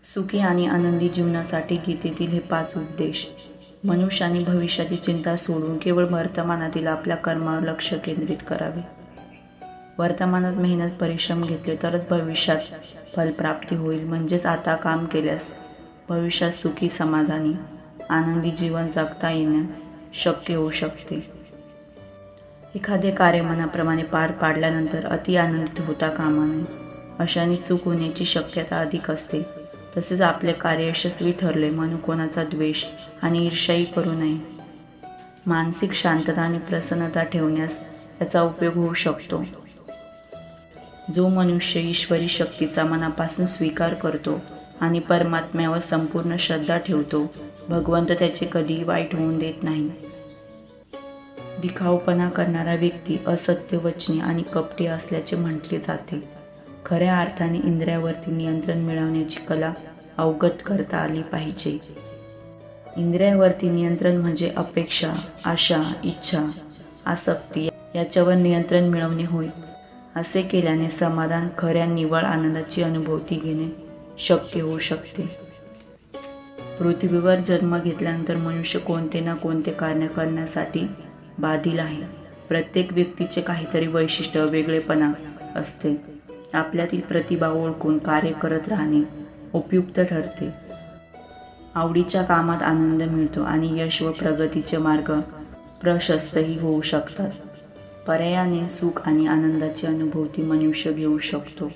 सुखी आणि आनंदी जीवनासाठी गीतेतील हे 5 उपदेश. मनुष्याने भविष्याची चिंता सोडून केवळ वर्तमानातील आपल्या कर्मावर लक्ष केंद्रित करावे. वर्तमानात मेहनत परिश्रम घेतले तरच भविष्यात फलप्राप्ती होईल. म्हणजेच आता काम केल्यास भविष्यात सुखी, समाधानी, आनंदी जीवन जगता येणे शक्य होऊ शकते. एखादे कार्य मनाप्रमाणे पार पाडल्यानंतर अति आनंदित होता कामा नये. अशाने चूक होण्याची शक्यता अधिक असते. तसेच आपले कार्य यशस्वी ठरले म्हणून कोणाचा द्वेष आणि ईर्ष्याही करू नये. मानसिक शांतता आणि प्रसन्नता ठेवण्यास याचा उपयोग होऊ शकतो. जो मनुष्य ईश्वरी शक्तीचा मनापासून स्वीकार करतो आणि परमात्म्यावर संपूर्ण श्रद्धा ठेवतो, भगवंत त्याचे कधीही वाईट होऊन देत नाही. दिखाऊपणा करणारा व्यक्ती असत्यवचनी आणि कपटी असल्याचे म्हटले जाते. खऱ्या अर्थाने इंद्रियावरती नियंत्रण मिळवण्याची कला अवगत करता आली पाहिजे. इंद्रियावरती नियंत्रण म्हणजे अपेक्षा, आशा, इच्छा, आसक्ती याच्यावर नियंत्रण मिळवणे होय. असे केल्याने समाधान, खऱ्या निव्वळ आनंदाची अनुभूती घेणे शक्य होऊ शकते. पृथ्वीवर जन्म घेतल्यानंतर मनुष्य कोणते ना कोणते कार्य करण्यासाठी बाधिल आहे. प्रत्येक व्यक्तीचे काहीतरी वैशिष्ट्य, वेगळेपणा असते. आपल्यातील प्रतिभा ओळखून कार्य करत राहणे उपयुक्त ठरते. आवडीच्या कामात आनंद मिळतो आणि यश व प्रगतीचे मार्ग प्रशस्तही होऊ शकतात. पर्यायाने सुख आणि आनंदाची अनुभूती मनुष्य घेऊ शकतो.